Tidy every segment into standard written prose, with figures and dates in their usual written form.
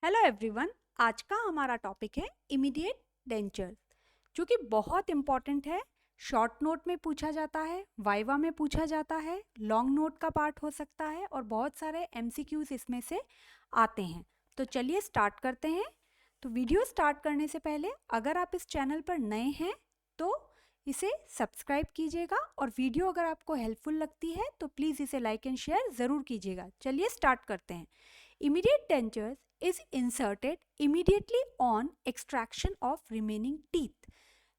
Hello everyone. आज का हमारा टॉपिक है इमीडिएट डेंचर, जो कि बहुत इम्पॉर्टेंट है। शॉर्ट नोट में पूछा जाता है, वाइवा में पूछा जाता है, लॉन्ग नोट का पार्ट हो सकता है और बहुत सारे एमसीक्यूज इसमें से आते हैं। तो चलिए स्टार्ट करते हैं। तो वीडियो स्टार्ट करने से पहले अगर आप इस चैनल पर नए हैं तो इसे सब्सक्राइब कीजिएगा और वीडियो अगर आपको हेल्पफुल लगती है तो प्लीज़ इसे लाइक एंड शेयर ज़रूर कीजिएगा। चलिए स्टार्ट करते हैं। Immediate dentures is inserted immediately on extraction of remaining teeth.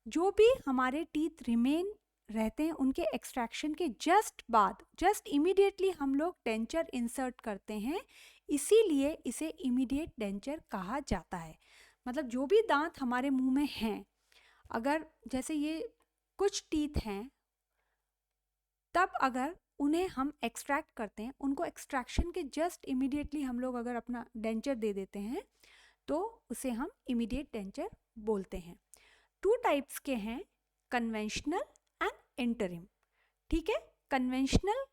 जो भी हमारे टीथ रिमेन रहते हैं उनके एक्सट्रैक्शन के जस्ट इमीडिएटली हम लोग डेंचर इंसर्ट करते हैं, इसीलिए इसे इमीडिएट डेंचर कहा जाता है। मतलब जो भी दांत हमारे मुंह में हैं, अगर जैसे ये कुछ टीथ हैं, तब अगर उन्हें हम एक्सट्रैक्ट करते हैं, उनको एक्सट्रैक्शन के जस्ट इमीडिएटली हम लोग अगर अपना डेंचर दे देते हैं तो उसे हम इमीडिएट डेंचर बोलते हैं। 2 टाइप्स के हैं, कन्वेंशनल एंड इंटरिम। ठीक है, कन्वेंशनल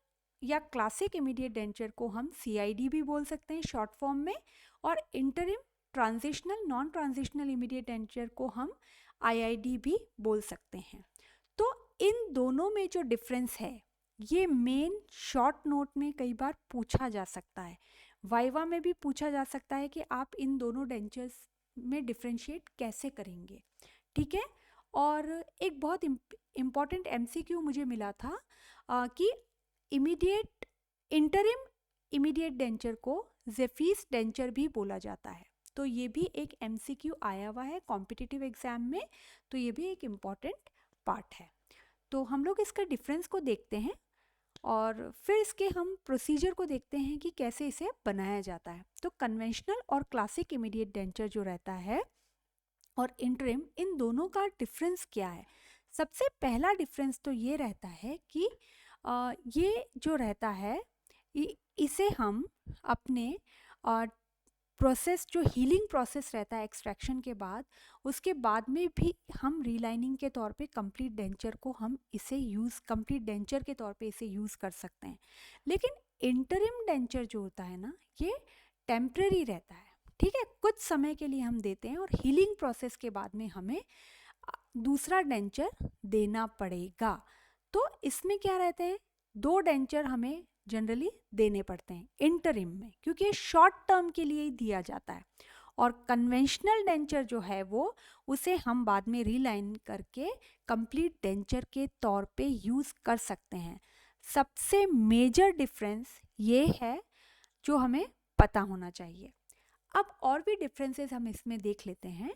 या क्लासिक इमीडिएट डेंचर को हम CID भी बोल सकते हैं शॉर्ट फॉर्म में, और interim transitional non transitional immediate denture को हम IID भी बोल सकते हैं। तो इन दोनों में जो डिफरेंस है ये मेन शॉर्ट नोट में कई बार पूछा जा सकता है, वाइवा में भी पूछा जा सकता है कि आप इन दोनों डेंचर्स में डिफ्रेंशिएट कैसे करेंगे। ठीक है, और एक बहुत इम्पॉर्टेंट MCQ मुझे मिला था कि इंटरिम इमीडिएट डेंचर को जेफीस डेंचर भी बोला जाता है। तो ये भी एक MCQ आया हुआ है कॉम्पिटिटिव एग्जाम में, तो ये भी एक इम्पॉर्टेंट पार्ट है। तो हम लोग इसका डिफरेंस को देखते हैं और फिर इसके हम प्रोसीजर को देखते हैं कि कैसे इसे बनाया जाता है। तो कन्वेंशनल और क्लासिक इमीडिएट डेंचर जो रहता है और इंटरिम, इन दोनों का डिफरेंस क्या है? सबसे पहला डिफरेंस तो ये रहता है कि ये जो रहता है इसे हम अपने प्रोसेस, जो हीलिंग प्रोसेस रहता है एक्सट्रैक्शन के बाद, उसके बाद में भी हम रीलाइनिंग के तौर पे कंप्लीट डेंचर को हम इसे कंप्लीट डेंचर के तौर पे इसे यूज़ कर सकते हैं। लेकिन इंटरिम डेंचर जो होता है ना, ये टेम्परेरी रहता है। ठीक है, कुछ समय के लिए हम देते हैं और हीलिंग प्रोसेस के बाद में हमें दूसरा डेंचर देना पड़ेगा। तो इसमें क्या रहते हैं, 2 डेंचर हमें जनरली देने पड़ते हैं इंटरिम में, क्योंकि ये शॉर्ट टर्म के लिए ही दिया जाता है। और कन्वेंशनल डेंचर जो है वो उसे हम बाद में रीलाइन करके कंप्लीट डेंचर के तौर पे यूज़ कर सकते हैं। सबसे मेजर डिफरेंस ये है जो हमें पता होना चाहिए। अब और भी डिफरेंसेस हम इसमें देख लेते हैं।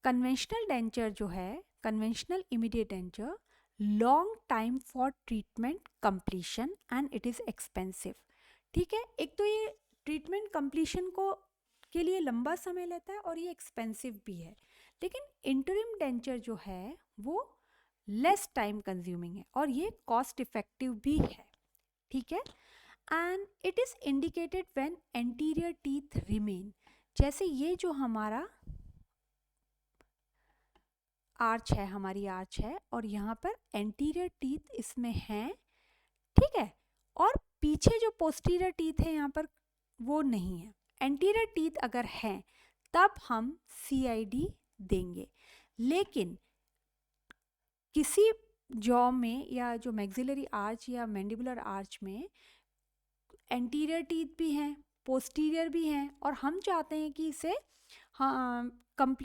कन्वेंशनल डेंचर जो है, conventional immediate denture, long time for treatment completion and it is expensive. ठीक है, एक तो ये ट्रीटमेंट कंप्लीशन को के लिए लंबा समय लेता है और ये एक्सपेंसिव भी है। लेकिन इंटरिम डेंचर जो है वो लेस टाइम कंज्यूमिंग है और ये कॉस्ट इफेक्टिव भी है। ठीक है, and it is indicated when anterior teeth remain. जैसे ये जो हमारा आर्च है, हमारी आर्च है और यहाँ पर एंटीरियर टीथ इसमें हैं। ठीक है, और पीछे जो पोस्टीरियर टीथ है यहाँ पर वो नहीं है। एंटीरियर टीथ अगर हैं तब हम CID देंगे। लेकिन किसी जॉ में या जो मैक्सिलरी आर्च या मैंडिबुलर आर्च में एंटीरियर टीथ भी हैं, पोस्टीरियर भी हैं, और हम चाहते हैं कि इसे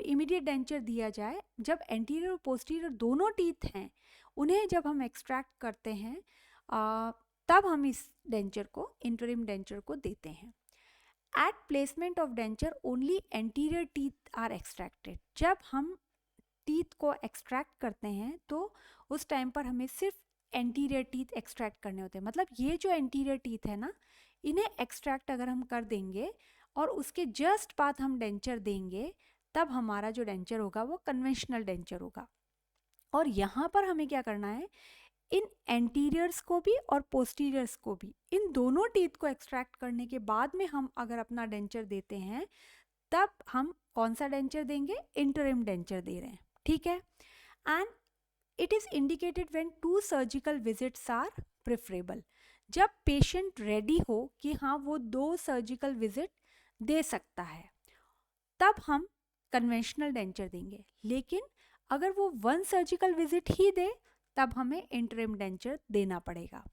इमीडिएट डेंचर दिया जाए। जब एंटीरियर और पोस्टीरियर दोनों टीथ हैं, उन्हें जब हम एक्सट्रैक्ट करते हैं तब हम इस डेंचर को, इंटरिम डेंचर को देते हैं। At placement of denture only anterior teeth are extracted. जब हम टीथ को एक्सट्रैक्ट करते हैं तो उस टाइम पर हमें सिर्फ एंटीरियर टीथ एक्सट्रैक्ट करने होते हैं। मतलब ये जो एंटीरियर टीथ है ना, इन्हें एक्सट्रैक्ट अगर हम कर देंगे और उसके जस्ट बाद हम डेंचर देंगे, तब हमारा जो डेंचर होगा वो कन्वेंशनल डेंचर होगा। और यहाँ पर हमें क्या करना है, इन एंटीरियर्स को भी और पोस्टीरियर्स को भी, इन दोनों टीथ को एक्सट्रैक्ट करने के बाद में हम अगर अपना डेंचर देते हैं तब हम कौन सा डेंचर देंगे, इंटरिम डेंचर दे रहे हैं। ठीक है, and it is indicated when 2 surgical visits are preferable. जब पेशेंट रेडी हो कि हाँ वो 2 सर्जिकल विजिट दे सकता है। तब हम कन्वेंशनल डेंचर देंगे। लेकिन अगर वो 1 सर्जिकल विजिट ही दे तब हमें इंटरिम डेंचर देना पड़ेगा।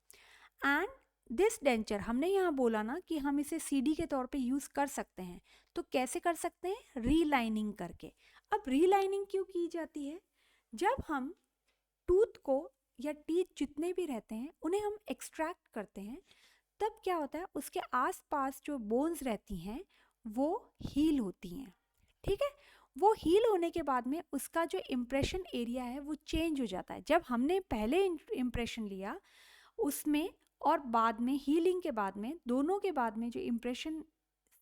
एंड दिस डेंचर हमने यहाँ बोला ना कि हम इसे सीडी के तौर पे यूज़ कर सकते हैं। तो कैसे कर सकते हैं? रीलाइनिंग करके। अब रीलाइनिंग क्यों की जाती है? जब हम टूथ को या टीथ जितने भी रहते हैं उन्हें हम एक्सट्रैक्ट करते हैं, तब क्या होता है, उसके आसपास जो बोन्स रहती हैं वो हील होती हैं। ठीक है, वो हील होने के बाद में उसका जो इम्प्रेशन एरिया है वो चेंज हो जाता है। जब हमने पहले इम्प्रेशन लिया उसमें और बाद में हीलिंग के बाद में, दोनों के बाद में जो इम्प्रेशन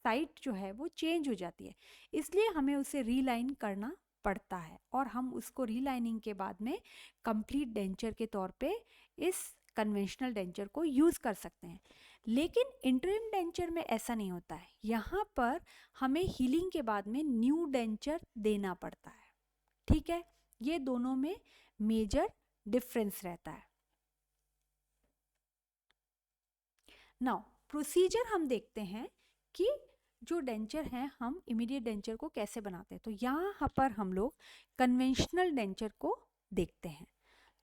साइट जो है वो चेंज हो जाती है। इसलिए हमें उसे रीलाइन करना पड़ता है और हम उसको रीलाइनिंग के बाद में कंप्लीट डेंचर के तौर पे इस कन्वेंशनल डेंचर को यूज़ कर सकते हैं। लेकिन इंटरिम डेंचर में ऐसा नहीं होता है। यहाँ पर हमें हीलिंग के बाद में न्यू डेंचर देना पड़ता है। ठीक है, ये दोनों में मेजर डिफरेंस रहता है। नाउ प्रोसीजर हम देखते हैं कि जो डेंचर हैं हम इमीडिएट डेंचर को कैसे बनाते हैं। तो यहाँ पर हम लोग कन्वेंशनल डेंचर को देखते हैं।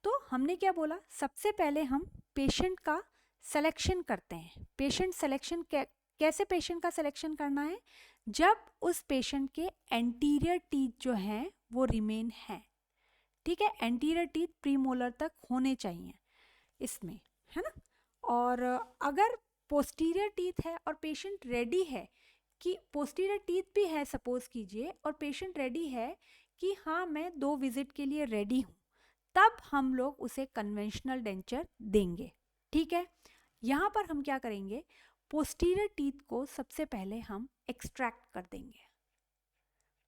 तो हमने क्या बोला, सबसे पहले हम पेशेंट का सिलेक्शन करते हैं। पेशेंट सिलेक्शन कैसे पेशेंट का सिलेक्शन करना है? जब उस पेशेंट के एंटीरियर टीथ जो हैं वो रिमेन हैं। ठीक है, एंटीरियर टीथ प्रीमोलर तक होने चाहिए इसमें, है ना। और अगर पोस्टीरियर टीथ है और पेशेंट रेडी है कि पोस्टीरियर टीथ भी है सपोज कीजिए, और पेशेंट रेडी है कि हाँ मैं 2 विजिट के लिए रेडी हूँ, तब हम लोग उसे कन्वेंशनल डेंचर देंगे। ठीक है, यहाँ पर हम क्या करेंगे, पोस्टीरियर टीथ को सबसे पहले हम एक्सट्रैक्ट कर देंगे।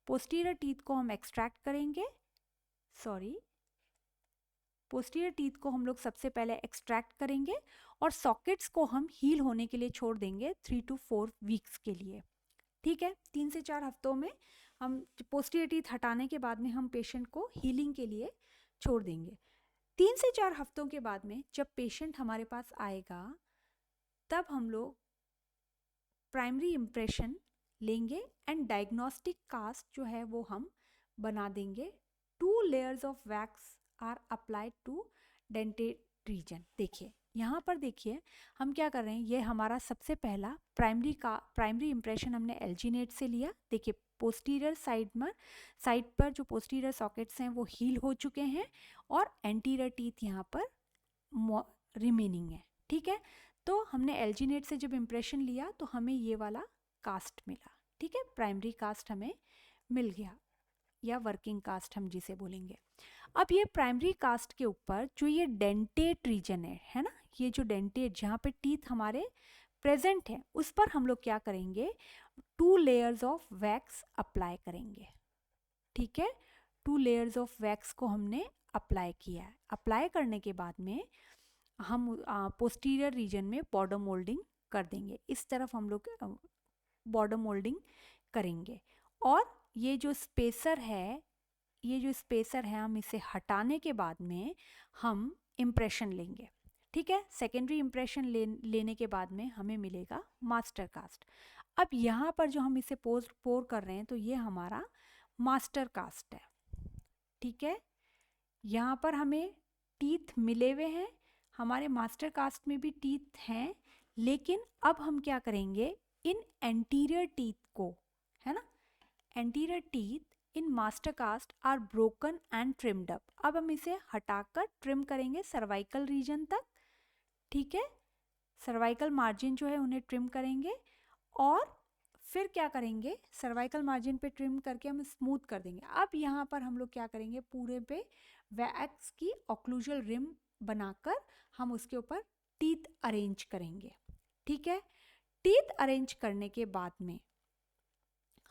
पोस्टीरियर टीथ को हम एक्सट्रैक्ट करेंगे, पोस्टीरियर टीथ को हम लोग सबसे पहले एक्सट्रैक्ट करेंगे और सॉकेट्स को हम हील होने के लिए छोड़ देंगे 3 to 4 वीक्स के लिए। ठीक है, 3 से 4 हफ्तों में हम पोस्टीरियर टीथ हटाने के बाद में हम पेशेंट को हीलिंग के लिए छोड़ देंगे। 3 से 4 हफ्तों के बाद में जब पेशेंट हमारे पास आएगा तब हम लोग प्राइमरी इम्प्रेशन लेंगे एंड डायग्नोस्टिक कास्ट जो है वो हम बना देंगे। 2 layers of wax are applied to dented region. देखिए यहाँ पर देखिए हम क्या कर रहे हैं, ये हमारा सबसे पहला प्राइमरी इम्प्रेशन हमने एल्जीनेट से लिया। देखिए पोस्टीरियर साइड पर जो पोस्टीरियर सॉकेट्स हैं वो हील हो चुके हैं और एंटीरियर टीथ यहाँ पर रिमेनिंग है। ठीक है, तो हमने एल्जीनेट से जब इम्प्रेशन लिया तो हमें ये वाला कास्ट मिला। ठीक है, प्राइमरी कास्ट हमें मिल गया या वर्किंग कास्ट हम जिसे बोलेंगे। अब ये प्राइमरी कास्ट के ऊपर जो ये डेंटेट रीजन है ना, ये जो डेंटेट जहाँ पे टीथ हमारे प्रेजेंट है उस पर हम लोग क्या करेंगे, 2 लेयर्स ऑफ वैक्स अप्लाई करेंगे। ठीक है, 2 लेयर्स ऑफ वैक्स को हमने अप्लाई किया है। अप्लाई करने के बाद में हम पोस्टीरियर रीजन में बॉर्डर मोल्डिंग कर देंगे। इस तरफ हम लोग बॉर्डर मोल्डिंग करेंगे और ये जो स्पेसर है हम इसे हटाने के बाद में हम इम्प्रेशन लेंगे। ठीक है, सेकेंडरी इम्प्रेशन लेने के बाद में हमें मिलेगा मास्टर कास्ट। अब यहाँ पर जो हम इसे पोर कर रहे हैं तो ये हमारा मास्टर कास्ट है। ठीक है, यहाँ पर हमें टीथ मिले हुए हैं, हमारे मास्टर कास्ट में भी टीथ हैं, लेकिन अब हम क्या करेंगे, इन एंटीरियर टीथ को, है ना, anterior teeth in master cast are broken and trimmed up. अब हम इसे हटाकर ट्रिम करेंगे सर्वाइकल रीजन तक। ठीक है, सर्वाइकल मार्जिन जो है उन्हें ट्रिम करेंगे और फिर क्या करेंगे, सर्वाइकल मार्जिन पे ट्रिम करके हम स्मूथ कर देंगे। अब यहाँ पर हम लोग क्या करेंगे, पूरे पे वैक्स की ऑक्लूजल रिम बनाकर हम उसके ऊपर टीथ अरेंज करेंगे। ठीक है, टीथ अरेंज करने के बाद में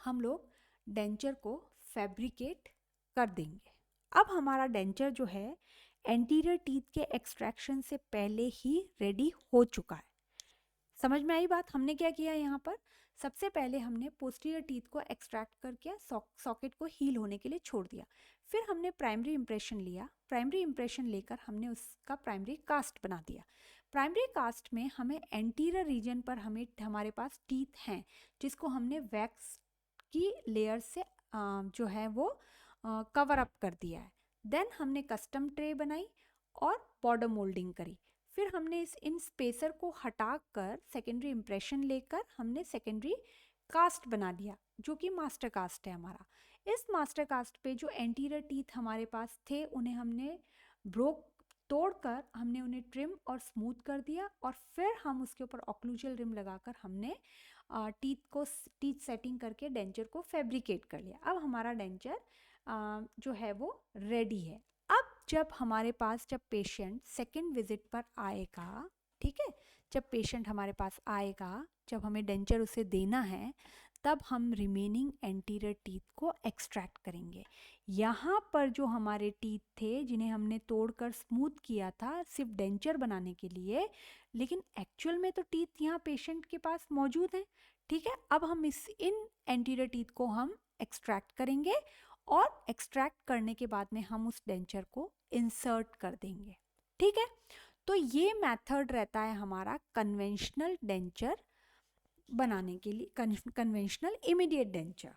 हम लोग डेंचर को फैब्रिकेट कर देंगे। अब हमारा डेंचर जो है एंटीरियर टीथ के एक्सट्रैक्शन से पहले ही रेडी हो चुका है। समझ में आई बात? हमने क्या किया यहाँ पर, सबसे पहले हमने पोस्टीरियर टीथ को एक्सट्रैक्ट करके सॉकेट को हील होने के लिए छोड़ दिया। फिर हमने प्राइमरी इम्प्रेशन लिया, प्राइमरी इम्प्रेशन लेकर हमने उसका प्राइमरी कास्ट बना दिया। प्राइमरी कास्ट में हमें एंटीरियर रीजन पर हमारे पास टीथ हैं जिसको हमने वैक्स की लेयर से जो है वो कवर अप कर दिया है। देन हमने कस्टम ट्रे बनाई और बॉर्डर मोल्डिंग करी। फिर हमने इन स्पेसर को हटाकर सेकेंडरी इम्प्रेशन लेकर हमने सेकेंडरी कास्ट बना लिया, जो कि मास्टर कास्ट है हमारा। इस मास्टर कास्ट पे जो एंटीरियर टीथ हमारे पास थे उन्हें हमने तोड़कर हमने उन्हें ट्रिम और स्मूथ कर दिया, और फिर हम उसके ऊपर ऑक्लूजल रिम लगाकर हमने टीथ सेटिंग करके डेंचर को फैब्रिकेट कर लिया। अब हमारा डेंचर जो है वो रेडी है। अब जब पेशेंट सेकेंड विजिट पर आएगा, ठीक है, जब पेशेंट हमारे पास आएगा, जब हमें डेंचर उसे देना है, तब हम रिमेनिंग एंटीरियर टीथ को एक्सट्रैक्ट करेंगे। यहाँ पर जो हमारे टीथ थे जिन्हें हमने तोड़कर स्मूथ किया था सिर्फ डेंचर बनाने के लिए, लेकिन एक्चुअल में तो टीथ यहाँ पेशेंट के पास मौजूद हैं, ठीक है। अब हम इन एंटीरियर टीथ को हम एक्सट्रैक्ट करेंगे, और एक्सट्रैक्ट करने के बाद में हम उस डेंचर को इंसर्ट कर देंगे, ठीक है। तो ये मेथड रहता है हमारा कन्वेंशनल डेंचर बनाने के लिए, कन्वेंशनल इमीडिएट डेंचर,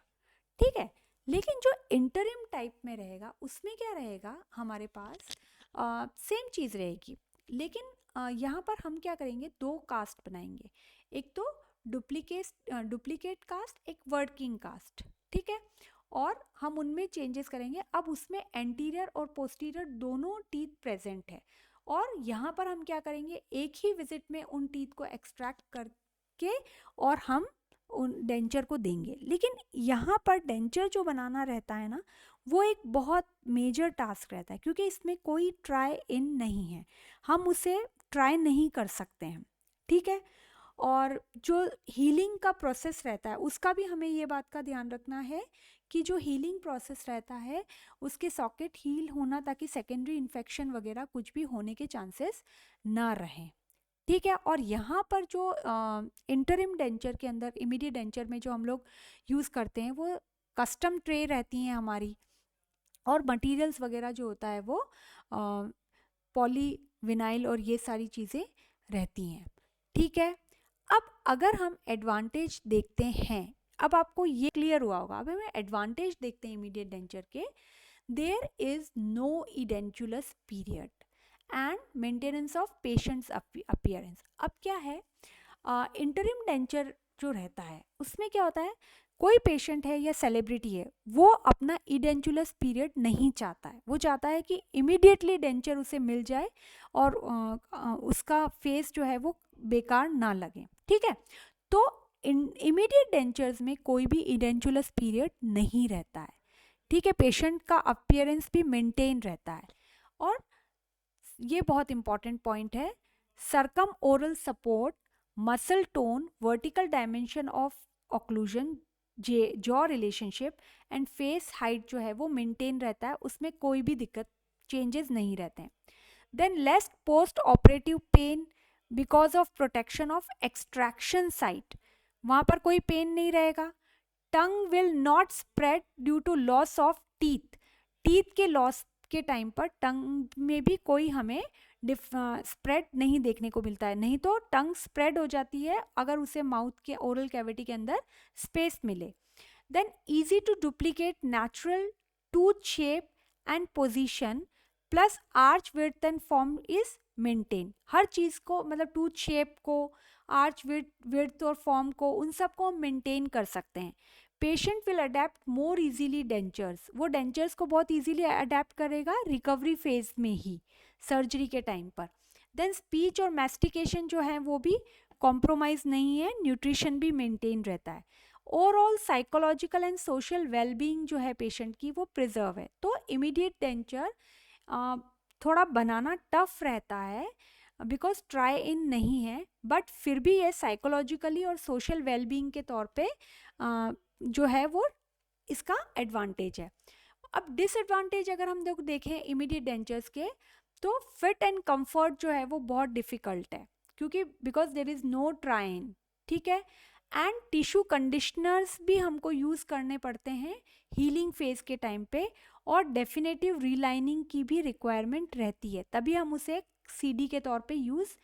ठीक है। लेकिन जो इंटरिम टाइप में रहेगा उसमें क्या रहेगा, हमारे पास सेम चीज़ रहेगी, लेकिन यहाँ पर हम क्या करेंगे, दो कास्ट बनाएंगे। एक तो डुप्लीकेट कास्ट, एक वर्किंग कास्ट, ठीक है, और हम उनमें चेंजेस करेंगे। अब उसमें एंटीरियर और पोस्टीरियर दोनों टीथ प्रेजेंट है, और यहाँ पर हम क्या करेंगे, एक ही विजिट में उन टीथ को एक्सट्रैक्ट करके और हम उन डेंचर को देंगे। लेकिन यहाँ पर डेंचर जो बनाना रहता है ना, वो एक बहुत मेजर टास्क रहता है, क्योंकि इसमें कोई ट्राई इन नहीं है, हम उसे ट्राई नहीं कर सकते हैं, ठीक है। और जो हीलिंग का प्रोसेस रहता है उसका भी हमें ये बात का ध्यान रखना है कि जो हीलिंग प्रोसेस रहता है उसके सॉकेट हील होना, ताकि सेकेंडरी इन्फेक्शन वगैरह कुछ भी होने के चांसेस ना रहें, ठीक है। और यहाँ पर जो इंटरिम डेंचर के अंदर, इमीडिएट डेंचर में जो हम लोग यूज़ करते हैं वो कस्टम ट्रे रहती हैं हमारी, और मटेरियल्स वगैरह जो होता है वो पॉली विनाइल और ये सारी चीज़ें रहती हैं, ठीक है। अब अगर हम एडवांटेज देखते हैं, अब आपको ये क्लियर हुआ होगा, अब हमें एडवांटेज देखते हैं इमीडिएट डेंचर के। There is no edentulous period and maintenance of patients appearance. अब क्या है, इंटरिम डेंचर जो रहता है उसमें क्या होता है, कोई पेशेंट है या सेलिब्रिटी है, वो अपना इडेंचुलस पीरियड नहीं चाहता है, वो चाहता है कि इमीडिएटली डेंचर उसे मिल जाए और उसका फेस जो है वो बेकार ना लगे, ठीक है। तो इमीडिएट डेंचर्स में कोई भी इडेंचुलस पीरियड नहीं रहता है, ठीक है, पेशेंट का अपीयरेंस भी मेंटेन रहता है। और ये बहुत इंपॉर्टेंट पॉइंट है, circumoral support, muscle tone, vertical dimension of occlusion, jaw relationship and face height जो है वो मेंटेन रहता है, उसमें कोई भी दिक्कत चेंजेस नहीं रहते हैं। Then less post operative pain because of protection of extraction site, वहाँ पर कोई पेन नहीं रहेगा। Tongue will not spread due to loss of teeth, teeth के लॉस के टाइम पर टंग में भी कोई हमें स्प्रेड नहीं देखने को मिलता है, नहीं तो टंग स्प्रेड हो जाती है अगर उसे माउथ के ओरल कैविटी के अंदर स्पेस मिले। Then easy to duplicate natural tooth shape and position plus arch width and form is maintain, हर चीज़ को मतलब टूथ शेप को, आर्च विड्थ और फॉर्म को, उन सब को हम मेंटेन कर सकते हैं। Patient will adapt more easily dentures, वो डेंचर्स को बहुत इजीली अडेप्ट करेगा रिकवरी फेज में ही, सर्जरी के टाइम पर। देन स्पीच और मैस्टिकेशन जो है वो भी कॉम्प्रोमाइज़ नहीं है, न्यूट्रिशन भी मेंटेन रहता है। Overall psychological and social wellbeing जो है पेशेंट की वो प्रिजर्व है। तो इमीडिएट डेंचर थोड़ा बनाना टफ रहता है बिकॉज ट्राई इन नहीं है, बट फिर भी ये साइकोलॉजिकली और सोशल वेलबींग के तौर पे जो है वो इसका एडवांटेज है। अब डिसएडवांटेज अगर हम देखें इमीडिएट डेंचर्स के, तो फिट एंड कंफर्ट जो है वो बहुत डिफ़िकल्ट है, क्योंकि बिकॉज देयर इज़ नो ट्राइन, ठीक है। एंड टिश्यू कंडीशनर्स भी हमको यूज़ करने पड़ते हैं हीलिंग फेज के टाइम पे, और डेफिनेटिव रीलाइनिंग की भी रिक्वायरमेंट रहती है, तभी हम उसे सीडी के तौर पे यूज़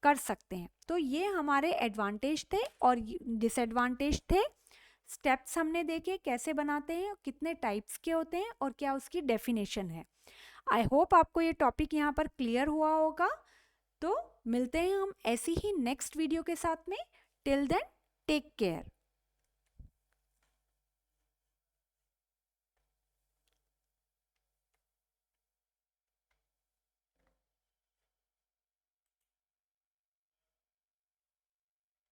कर सकते हैं। तो ये हमारे एडवांटेज थे और डिसएडवांटेज थे। स्टेप्स हमने देखे कैसे बनाते हैं, कितने टाइप्स के होते हैं और क्या उसकी डेफिनेशन है। आई होप आपको ये टॉपिक यहाँ पर क्लियर हुआ होगा। तो मिलते हैं हम ऐसी ही नेक्स्ट वीडियो के साथ में। Till then take care.